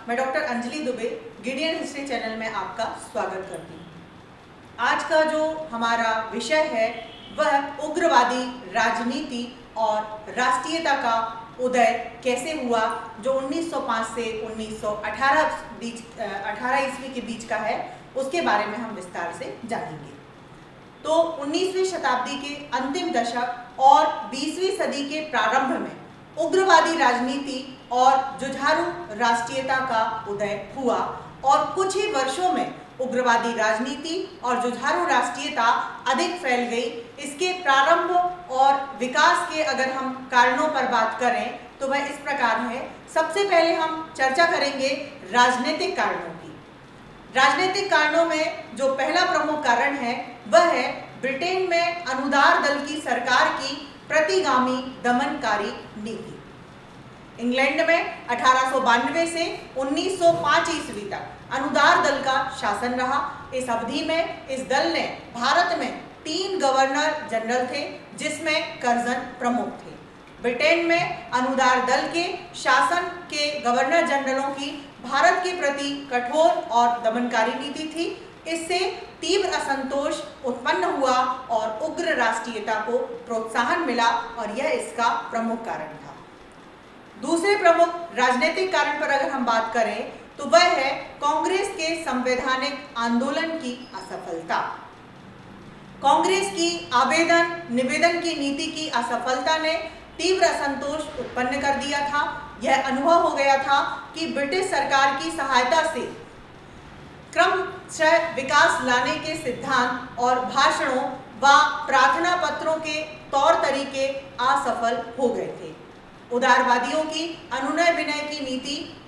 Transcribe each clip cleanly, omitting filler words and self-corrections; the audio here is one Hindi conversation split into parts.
मैं doctor Anjali Dubey Gideon history channel में आपका स्वागत करती हूँ। आज का जो हमारा विषय है वह उग्रवादी राजनीति और राष्ट्रीयता का उदय कैसे हुआ, जो 1905 से 1918 ईस्वी के बीच का है, उसके बारे में हम विस्तार से जानेंगे। तो 19वीं शताब्दी के अंतिम दशक और 20वीं सदी के प्रारंभ में उग्रवादी राजनीति और जुझारू राष्ट्रीयता का उदय हुआ और कुछ ही वर्षों में उग्रवादी राजनीति और जुझारू राष्ट्रीयता अधिक फैल गई। इसके प्रारंभ और विकास के अगर हम कारणों पर बात करें तो वह इस प्रकार है। सबसे पहले हम चर्चा करेंगे राजनीतिक कारणों की। राजनीतिक कारणों में जो पहला प्रमुख कारण है वह है ब्रिटेन में अनुदार दल की सरकार की प्रतिगामी दमनकारी नीति। इंग्लैंड में 1892 से 1905 ईस्वी तक अनुदार दल का शासन रहा। इस अवधि में इस दल ने भारत में 3 गवर्नर जनरल थे, जिसमें कर्जन प्रमुख थे। ब्रिटेन में अनुदार दल के शासन के गवर्नर जनरलों की भारत के प्रति कठोर और दमनकारी नीति थी। इससे तीव्र असंतोष उत्पन्न हुआ और उग्र राष्ट्रीयता को प्रोत्साहन मिला और यह इसका प्रमुख कारण था। दूसरे प्रमुख राजनीतिक कारण पर अगर हम बात करें तो वह है कांग्रेस के संवैधानिक आंदोलन की असफलता। कांग्रेस की आवेदन निवेदन की नीति की असफलता ने तीव्र असंतोष उत्पन्न कर दिया था। यह अनुभव हो गया था कि ब्रिटिश सरकार की सहायता से क्रमशः विकास लाने के सिद्धांत और भाषणों व प्रार्थना पत्रों के तौर तरीके असफल हो गए थे। उदारवादियों की अनुनय विनय की नीति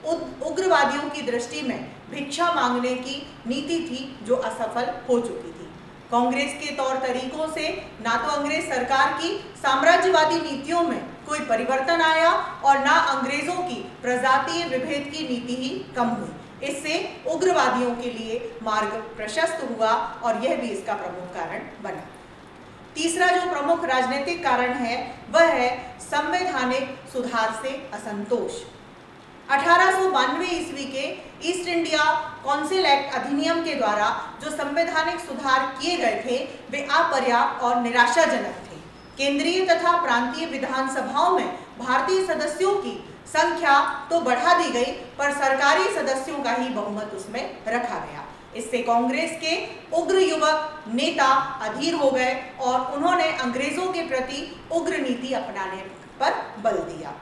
उग्रवादियों की दृष्टि में भिक्षा मांगने की नीति थी, जो असफल हो चुकी थी। कांग्रेस के तौर तरीकों से ना तो अंग्रेज सरकार की साम्राज्यवादी नीतियों में कोई परिवर्तन आया और ना अंग्रेजों की प्रजातीय विभेद की नीति ही कम हुई। इससे उग्रवादियों के लिए मार्ग प्रशस्त हुआ और यह भी इसका प्रमुख कारण बना। तीसरा जो प्रमुख राजनीतिक कारण है वह है संवैधानिक सुधार से असंतोष। 1892 ईस्वी के ईस्ट इंडिया काउंसिल एक्ट अधिनियम के द्वारा जो संवैधानिक सुधार किए गए थे वे अपर्याप्त और निराशाजनक थे। केंद्रीय तथा प्रांतीय विधानसभाओं में भारतीय सदस्यों की संख्या तो बढ़ा दी गई, पर सरकारी सदस्यों का ही बहुमत उसमें रखा गया। इससे कांग्रेस के उग्र युवक नेता अधीर हो गए और उन्होंने अंग्रेजों के प्रति उग्र नीति अपनाने पर बल दिया।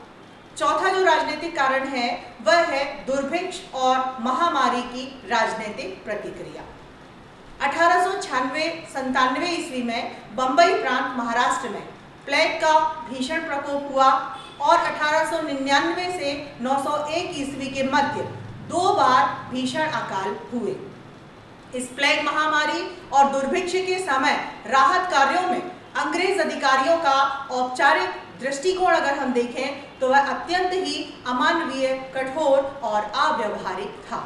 चौथा जो राजनीतिक कारण है वह है दुर्भिक्ष और महामारी की राजनीतिक प्रतिक्रिया। 1896-97 ईस्वी में बंबई प्रांत महाराष्ट्र में प्लेग का भीषण प्रकोप हुआ और 1899 से 901 ईस्वी के मध्य 2 बार भीषण अकाल हुए। इस प्लेग महामारी और दुर्भिक्ष के समय राहत कार्यों में अंग्रेज अधिकारियों का औपचारिक दृष्टिकोण अगर हम देखें तो वह अत्यंत ही अमानवीय, कठोर और अव्यवहारिक था।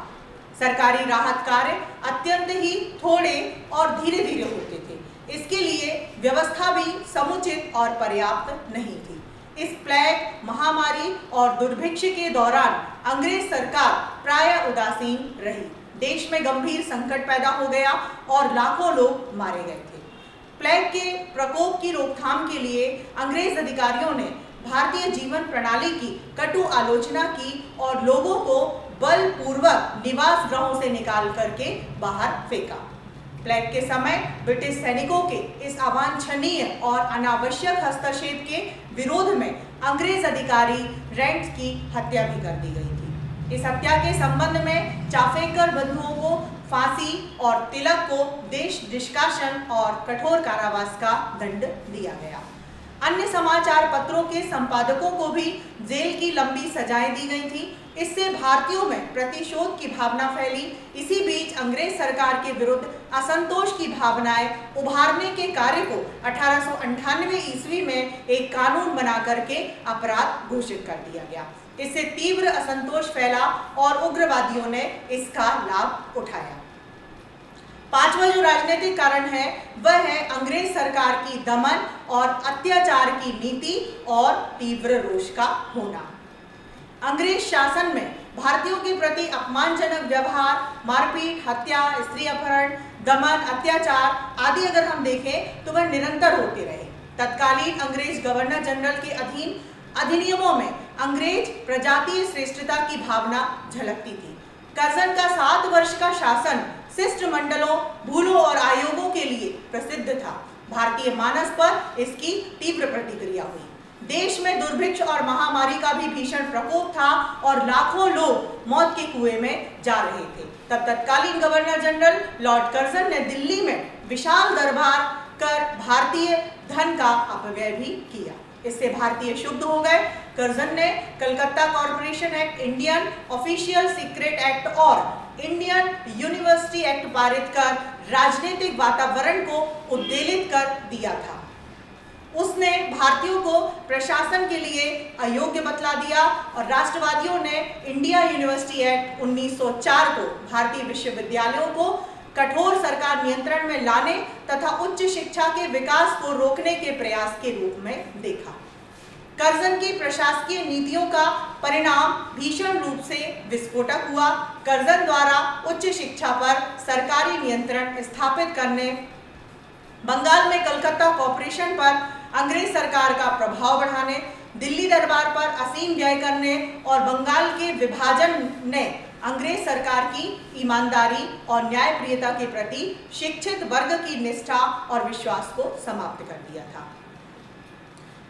सरकारी राहत कार्य अत्यंत ही थोड़े और धीरे धीरे होते थे। इसके लिए व्यवस्था भी समुचित और पर्याप्त नहीं थी। इस प्लेग महामारी और दुर्भिक्ष के दौरान अंग्रेज सरकार प्रायः उदासीन रही। देश में गंभीर संकट पैदा हो गया और लाखों लोग मारे गए थे। प्लेग के प्रकोप की रोकथाम के लिए अंग्रेज अधिकारियों ने भारतीय जीवन प्रणाली की कटु आलोचना की और लोगों को बलपूर्वक निवास गृहों से निकाल करके बाहर फेंका। प्लेग के समय ब्रिटिश सैनिकों के इस अवांछनीय और अनावश्यक हस्तक्षेप के विरोध में अंग्रेज अधिकारी रेंट्स की हत्या भी कर दी गई थी। इस हत्या के संबंध में चाफेकर बंधुओं को फांसी और तिलक को देश निष्कासन और कठोर कारावास का दंड दिया गया। अन्य समाचार पत्रों के संपादकों को भी जेल की लंबी सजाएं दी गई थी। इससे भारतीयों में प्रतिशोध की भावना फैली। इसी बीच अंग्रेज सरकार के विरुद्ध असंतोष की भावनाएं उभारने के कार्य को 1898 ईस्वी में एक कानून बना करके अपराध घोषित कर दिया गया। इससे तीव्र असंतोष फैला और उग्रवादियों ने इसका लाभ उठाया। पांचवा जो राजनीतिक कारण है वह है अंग्रेज सरकार की दमन और अत्याचार की नीति और तीव्र रोष का होना। अंग्रेज शासन में भारतीयों के प्रति अपमानजनक व्यवहार, मारपीट, हत्या, स्त्री अपहरण, दमन, अत्याचार आदि अगर हम देखें तो वह निरंतर होते रहे। तत्कालीन अंग्रेज गवर्नर जनरल के अधीन अधिनियमों में अंग्रेज प्रजातीय श्रेष्ठता की भावना झलकती थी। कर्जन का 7 वर्ष का शासन शिष्टमंडलों, भूलों और आयोगों के लिए प्रसिद्ध था। भारतीय मानस पर इसकी तीव्र प्रतिक्रिया हुई। देश में दुर्भिक्ष और महामारी का भी भीषण प्रकोप था और लाखों लोग मौत के कुएं में जा रहे थे। तब तत्कालीन गवर्नर जनरल लॉर्ड कर्जन ने दिल्ली में विशाल दरबार कर भारतीय धन का अपव्यय भी किया। इससे भारतीय क्षुब्ध हो गए। कर्जन ने Calcutta corporation act, Indian official secret act और इंडियन यूनिवर्सिटी एक्ट पारित कर राजनीतिक वातावरण को उद्वेलित कर दिया था। उसने भारतीयों को प्रशासन के लिए अयोग्य बतला दिया और राष्ट्रवादियों ने इंडिया यूनिवर्सिटी एक्ट 1904 को भारतीय विश्वविद्यालयों को कठोर सरकार नियंत्रण में लाने तथा उच्च शिक्षा के विकास को रोकने के प्रयास के रूप में देखा। कर्जन की प्रशासकीय नीतियों का परिणाम भीषण रूप से विस्फोटक हुआ। कर्जन द्वारा उच्च शिक्षा पर सरकारी नियंत्रण स्थापित करने, बंगाल में कलकत्ता कॉर्पोरेशन पर अंग्रेज सरकार का प्रभाव बढ़ाने, दिल्ली दरबार पर असीम व्यय करने और बंगाल के विभाजन ने अंग्रेज सरकार की ईमानदारी और न्यायप्रियता के प्रति शिक्षित वर्ग की निष्ठा और विश्वास को समाप्त कर दिया था।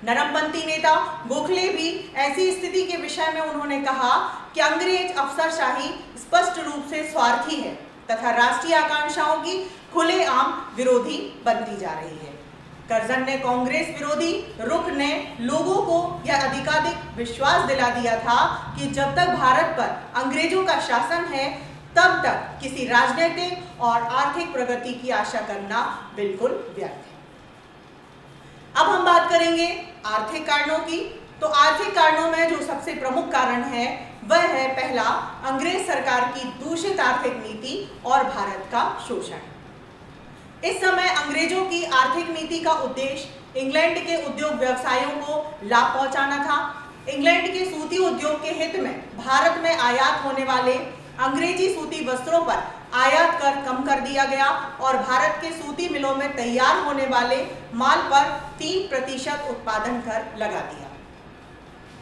नरमपंथी नेता गोखले भी ऐसी स्थिति के विषय में उन्होंने कहा कि अंग्रेज अफसरशाही स्पष्ट रूप से स्वार्थी है तथा राष्ट्रीय आकांक्षाओं की खुलेआम विरोधी बनती जा रही है। कर्जन ने कांग्रेस विरोधी रुख ने लोगों को यह अधिकाधिक विश्वास दिला दिया था कि जब तक भारत पर अंग्रेजों का शासन है तब तक किसी राजनीतिक और आर्थिक प्रगति की आशा करना बिल्कुल व्यर्थ है। अब हम बात करेंगे आर्थिक कारणों की। तो आर्थिक कारणों में जो सबसे प्रमुख कारण है वह है पहला, अंग्रेज सरकार की दूषित आर्थिक नीति और भारत का शोषण। इस समय अंग्रेजों की आर्थिक नीति का उद्देश्य इंग्लैंड के उद्योग व्यवसायों को लाभ पहुंचाना था। इंग्लैंड के सूती उद्योग के हित में भारत में आयात होने वाले अंग्रेजी सूती वस्त्रों पर आयात कर कम कर दिया गया और भारत के सूती मिलों में तैयार होने वाले माल पर 3% उत्पादन कर लगा दिया।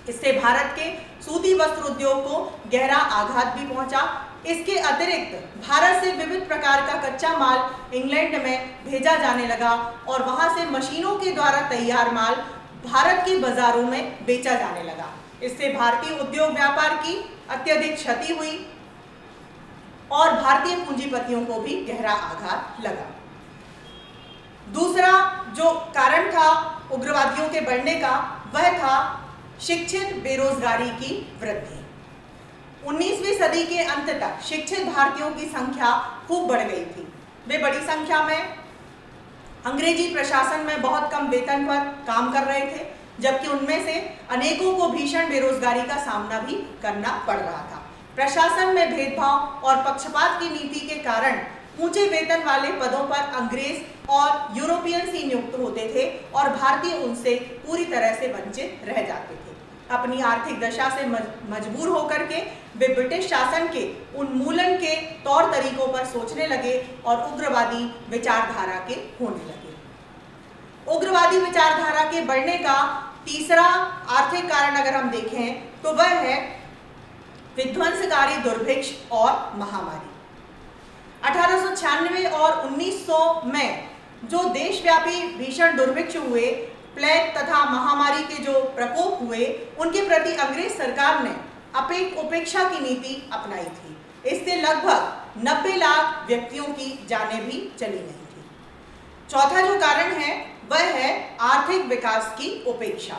इससे भारत के सूती वस्त्र उद्योग को गहरा आघात भी पहुंचा। इसके अतिरिक्त भारत से विविध प्रकार का कच्चा माल इंग्लैंड में भेजा जाने लगा और वहां से मशीनों के द्वारा तैयार माल भारत के बाजारों में बेचा जाने लगा। इससे भारतीय उद्योग व्यापार की अत्यधिक क्षति हुई और भारतीय पूंजीपतियों को भी गहरा आघात लगा। दूसरा जो कारण था उग्रवादियों के बढ़ने का वह था शिक्षित बेरोजगारी की वृद्धि। 19वीं सदी के अंत तक शिक्षित भारतीयों की संख्या खूब बढ़ गई थी। वे बड़ी संख्या में अंग्रेजी प्रशासन में बहुत कम वेतन पर काम कर रहे थे, जबकि उनमें से अनेकों को भीषण बेरोजगारी का सामना भी करना पड़ रहा था। प्रशासन में भेदभाव और पक्षपात की नीति के कारण ऊंचे वेतन वाले पदों पर अंग्रेज और यूरोपियंस ही नियुक्त होते थे और भारतीय उनसे पूरी तरह से वंचित रह जाते थे। अपनी आर्थिक दशा से मजबूर होकर के वे ब्रिटिश शासन के उन्मूलन के तौर तरीकों पर सोचने लगे और उग्रवादी विचारधारा के होने लगे। उग्रवादी विचारधारा के बढ़ने का तीसरा आर्थिक कारण अगर हम देखें तो वह है विध्वंसकारी दुर्भिक्ष और महामारी। 1896 और 1900 में जो देशव्यापी भीषण दुर्भिक्ष हुए, प्लेग तथा महामारी के जो प्रकोप हुए, उनके प्रति अंग्रेज सरकार ने उपेक्षा की नीति अपनाई थी। इससे लगभग 90 लाख व्यक्तियों की जानें भी चली नहीं थी। चौथा जो कारण है वह है आर्थिक विकास की उपेक्षा।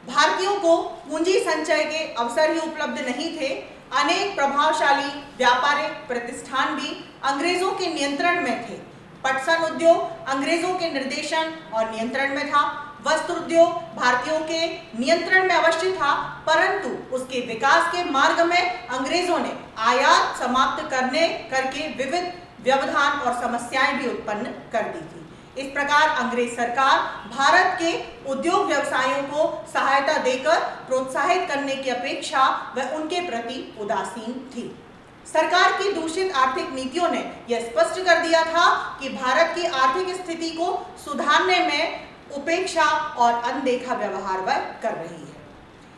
भारतीयों को पूंजी संचय के अवसर ही उपलब्ध नहीं थे। अनेक प्रभावशाली व्यापारिक प्रतिष्ठान भी अंग्रेजों के नियंत्रण में थे। पटसन उद्योग अंग्रेजों के निर्देशन और नियंत्रण में था। वस्त्र उद्योग भारतीयों के नियंत्रण में अवश्य था, परंतु उसके विकास के मार्ग में अंग्रेजों ने आयात समाप्त करके विविध व्यवधान और समस्याएं भी उत्पन्न कर दी थी। इस प्रकार अंग्रेज सरकार भारत के उद्योग व्यवसायों को सहायता देकर प्रोत्साहित करने की अपेक्षा वह उनके प्रति उदासीन थी। सरकार की दूषित आर्थिक नीतियों ने यह स्पष्ट कर दिया था कि भारत की आर्थिक स्थिति को सुधारने में उपेक्षा और अनदेखा व्यवहार वह कर रही है।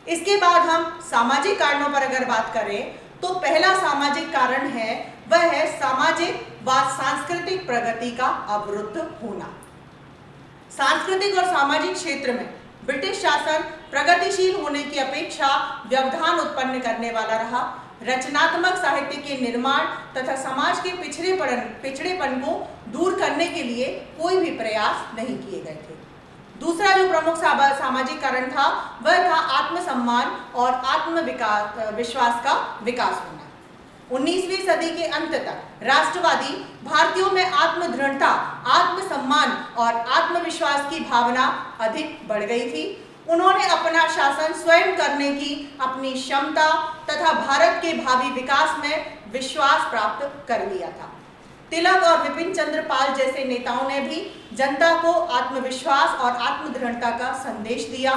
इसके बाद हम सामाजिक कारणों पर अगर बात करें तो पहला सामाजिक कारण है वह है सामाजिक व सांस्कृतिक प्रगति का अवरुद्ध होना। सांस्कृतिक और सामाजिक क्षेत्र में ब्रिटिश शासन प्रगतिशील होने की अपेक्षा व्यवधान उत्पन्न करने वाला रहा। रचनात्मक साहित्य के निर्माण तथा समाज के पिछड़ेपन को दूर करने के लिए कोई भी प्रयास नहीं किए गए थे। दूसरा जो प्रमुख सामाजिक कारण था वह था आत्मसम्मान और विश्वास का विकास होना। 19वीं सदी के अंत तक राष्ट्रवादी भारतीयों में आत्मदृढ़ता, आत्मसम्मान और आत्मविश्वास की भावना अधिक बढ़ गई थी। उन्होंने अपना शासन स्वयं करने की अपनी क्षमता तथा भारत के भावी विकास में विश्वास प्राप्त कर लिया था। तिलक और विपिन चंद्र पाल जैसे नेताओं ने भी जनता को आत्मविश्वास और आत्मदृढ़ता का संदेश दिया।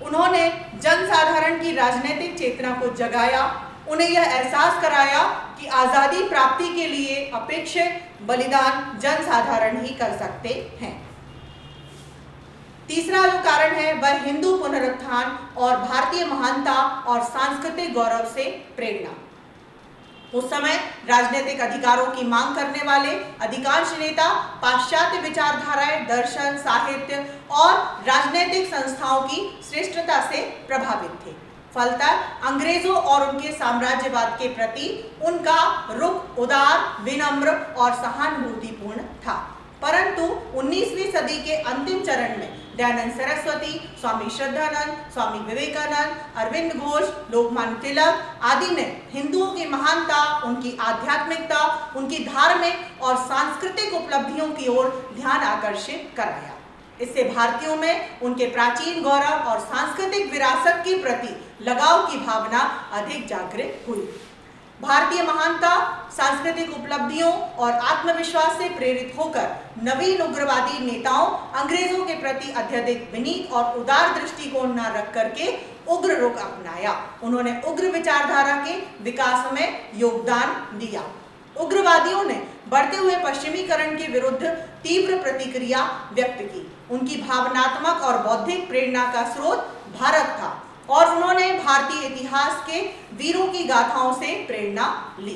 उन्होंने जनसाधारण की राजनीतिक चेतना को जगाया, उन्हें यह एहसास कराया कि आज़ादी प्राप्ति के लिए अपेक्षित बलिदान जनसाधारण ही कर सकते हैं। तीसरा जो कारण है वह हिंदू पुनरुत्थान और भारतीय महानता और सांस्कृतिक गौरव से प्रेरणा। उस समय राजनीतिक अधिकारों की मांग करने वाले अधिकांश नेता पाश्चात्य विचारधाराएं, दर्शन, साहित्य और राजनीतिक संस्थाओं की श्रेष्ठता से प्रभावित थे। फलतः अंग्रेजों और उनके साम्राज्यवाद के प्रति उनका रुख उदार, विनम्र और सहानुभूतिपूर्ण था। परंतु 19वीं सदी के अंतिम चरण में दयानंद सरस्वती, स्वामी श्रद्धानंद, स्वामी विवेकानंद, अरविंद घोष, लोकमान्य तिलक आदि ने हिंदुओं की महानता, उनकी आध्यात्मिकता, उनकी धार्मिक और सांस्कृतिक उपलब्धियों की ओर ध्यान आकर्षित कराया। इससे भारतीयों में उनके प्राचीन गौरव और सांस्कृतिक विरासत के प्रति लगाव की भावना अधिक जागृत हुई। भारतीय महानता, सांस्कृतिक उपलब्धियों और आत्मविश्वास से प्रेरित होकर नवीन उग्रवादी नेताओं अंग्रेजों के प्रति अत्यधिक विनीत और उदार दृष्टिकोण न रख करके उग्र रुख अपनाया। उन्होंने उग्र विचारधारा के विकास में योगदान दिया। उग्रवादियों ने बढ़ते हुए पश्चिमीकरण के विरुद्ध तीव्र प्रतिक्रिया व्यक्त की। उनकी भावनात्मक और बौद्धिक प्रेरणा का स्रोत भारत था और उन्होंने भारतीय इतिहास के वीरों की गाथाओं से प्रेरणा ली।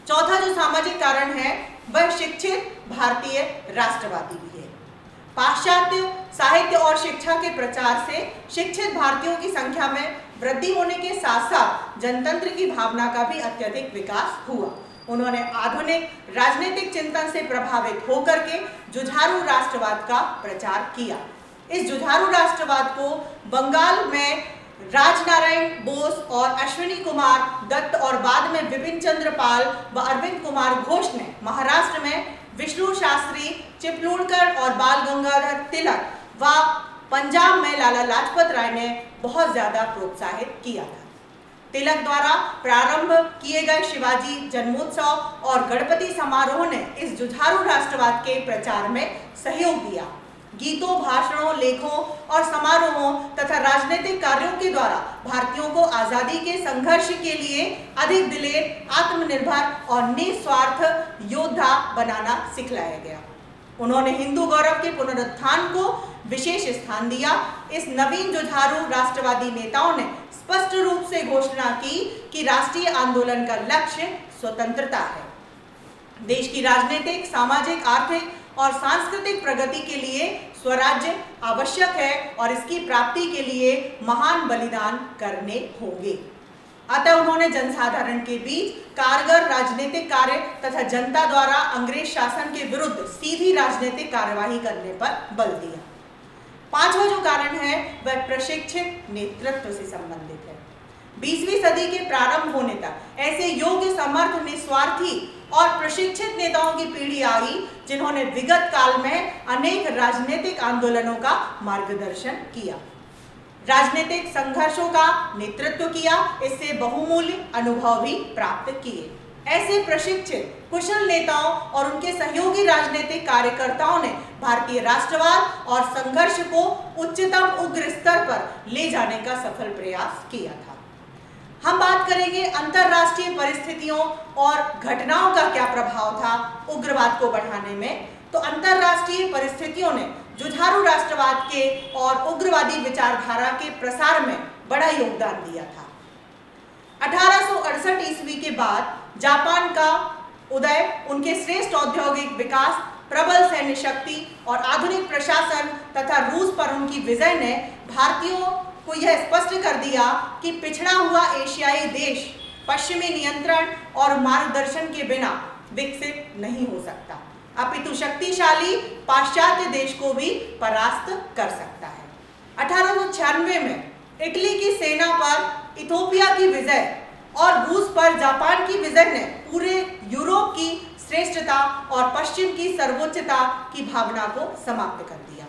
चौथा जो सामाजिक कारण है वह शिक्षित भारतीय राष्ट्रवादी भी है। पाश्चात्य साहित्य और शिक्षा के प्रचार से शिक्षित भारतीयों की संख्या में वृद्धि होने के साथ साथ जनतंत्र की भावना का भी अत्यधिक विकास हुआ। उन्होंने आधुनिक राजनीतिक चिंतन से प्रभावित होकर के जुझारू राष्ट्रवाद का प्रचार किया। इस जुझारू राष्ट्रवाद को बंगाल में राजनारायण बोस और अश्विनी कुमार दत्त और बाद में विपिन चंद्र पाल व अरविंद कुमार घोष ने महाराष्ट्र में विष्णु शास्त्री, चिपलूणकर और बाल गंगाधर तिलक व पंजाब में लाला लाजपत राय ने बहुत ज्यादा प्रोत्साहित किया था। तिलक द्वारा प्रारंभ किए गए शिवाजी जन्मोत्सव और गणपति समारोह ने इस जुझारू राष्ट्रवाद के प्रचार में सहयोग दिया। गीतों, भाषणों, लेखों और समारोहों तथा राजनीतिक कार्यों के द्वारा भारतीयों को आजादी के संघर्ष के लिए अधिक दिलेर, आत्मनिर्भर और निस्वार्थ योद्धा बनाना सिखलाया गया। उन्होंने हिंदू गौरव के पुनरुत्थान को विशेष स्थान दिया। इस नवीन जुझारू राष्ट्रवादी नेताओं ने स्पष्ट रूप से घोषणा की कि राष्ट्रीय आंदोलन का लक्ष्य स्वतंत्रता है। देश की राजनीतिक, सामाजिक, आर्थिक और सांस्कृतिक प्रगति के लिए स्वराज्य आवश्यक है और इसकी प्राप्ति के लिए महान बलिदान करने होंगे। अतः उन्होंने जनसाधारण के बीच कारगर राजनीतिक कार्य तथा जनता द्वारा अंग्रेज शासन के विरुद्ध सीधी राजनीतिक कार्यवाही करने पर बल दिया। पांचवा जो कारण है वह प्रशिक्षित नेतृत्व से संबंधित है। 20वीं सदी के प्रारंभ होने तक ऐसे योग्य, समर्थ, निस्वार्थी और प्रशिक्षित नेताओं की पीढ़ी आई जिन्होंने विगत काल में अनेक राजनीतिक आंदोलनों का मार्गदर्शन किया, राजनीतिक संघर्षों का नेतृत्व किया, इससे बहुमूल्य अनुभव भी प्राप्त किए। ऐसे प्रशिक्षित कुशल नेताओं और उनके सहयोगी राजनीतिक कार्यकर्ताओं ने भारतीय राष्ट्रवाद और संघर्ष को उच्चतम उग्र स्तर पर ले जाने का सफल प्रयास किया था। हम बात करेंगे अंतरराष्ट्रीय परिस्थितियों और घटनाओं का क्या प्रभाव था उग्रवाद को बढ़ाने में। तो अंतरराष्ट्रीय परिस्थितियों ने जुझारू राष्ट्रवाद के और उग्रवादी विचारधारा के प्रसार में बड़ा योगदान दिया था। 1868 ईस्वी के बाद जापान का उदय, उनके श्रेष्ठ औद्योगिक विकास, प्रबल सैन्य शक्ति और आधुनिक प्रशासन तथा रूस पर उनकी विजय ने भारतीयों को यह स्पष्ट कर दिया कि पिछड़ा हुआ एशियाई देश पश्चिमी नियंत्रण और मार्गदर्शन के बिना विकसित नहीं हो सकता, अपितु शक्तिशाली पाश्चात्य देश को भी परास्त कर सकता है। 1896 में इटली की सेना पर इथोपिया की विजय और रूस पर जापान की विजय ने पूरे यूरोप की श्रेष्ठता और पश्चिम की सर्वोच्चता की भावना को समाप्त कर दिया।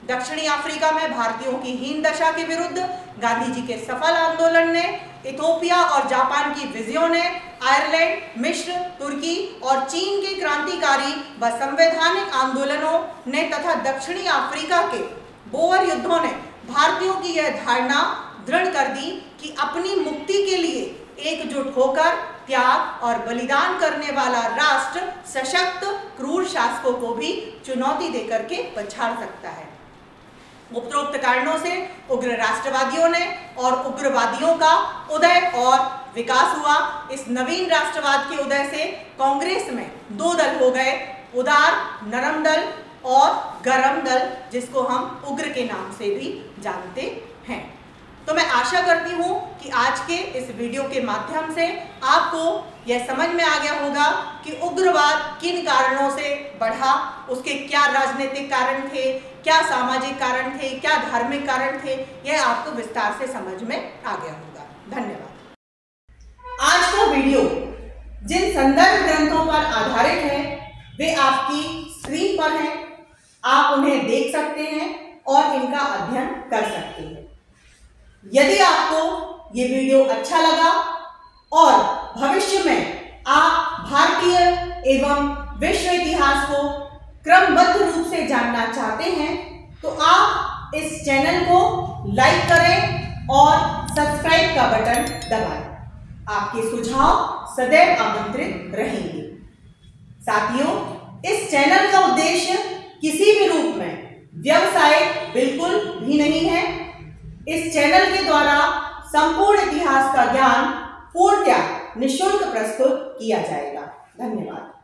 दक्षिणी अफ्रीका में भारतीयों की हीन दशा के विरुद्ध गांधी जी के सफल आंदोलन ने, इथोपिया और जापान की विजयों ने, आयरलैंड, मिस्र, तुर्की और चीन के क्रांतिकारी व संवैधानिक आंदोलनों ने तथा दक्षिणी अफ्रीका के बोअर युद्धों ने भारतीयों की यह धारणा दृढ़ कर दी कि अपनी मुक्ति के लिए एकजुट होकर त्याग और बलिदान करने वाला राष्ट्र सशक्त क्रूर शासकों को भी चुनौती देकर के पछाड़ सकता है। उपरोक्त कारणों से उग्र राष्ट्रवादियों ने और उग्रवादियों का उदय और विकास हुआ। इस नवीन राष्ट्रवाद के उदय से कांग्रेस में दो दल हो गए, उदार नरम दल और गरम दल, जिसको हम उग्र के नाम से भी जानते हैं। तो मैं आशा करती हूँ कि आज के इस वीडियो के माध्यम से आपको यह समझ में आ गया होगा कि उग्रवाद किन कारणों से बढ़ा, उसके क्या राजनीतिक कारण थे, क्या सामाजिक कारण थे, क्या धार्मिक कारण थे, यह आपको विस्तार से समझ में आ गया होगा। धन्यवाद। आज का वीडियो जिन संदर्भ ग्रंथों पर आधारित है वे आपकी स्क्रीन पर हैं, आप उन्हें देख सकते हैं और इनका अध्ययन कर सकते हैं। यदि आपको ये वीडियो अच्छा लगा और भविष्य में आप भारतीय एवं विश्व इतिहास को क्रमबद्ध रूप से जानना चाहते हैं तो आप इस चैनल को लाइक करें और सब्सक्राइब का बटन दबाएं। आपके सुझाव सदैव आमंत्रित रहेंगे। साथियों, इस चैनल का उद्देश्य किसी भी रूप में व्यवसाय बिल्कुल भी नहीं है। इस चैनल के द्वारा संपूर्ण इतिहास का ज्ञान पूर्णतः निःशुल्क प्रस्तुत किया जाएगा। धन्यवाद।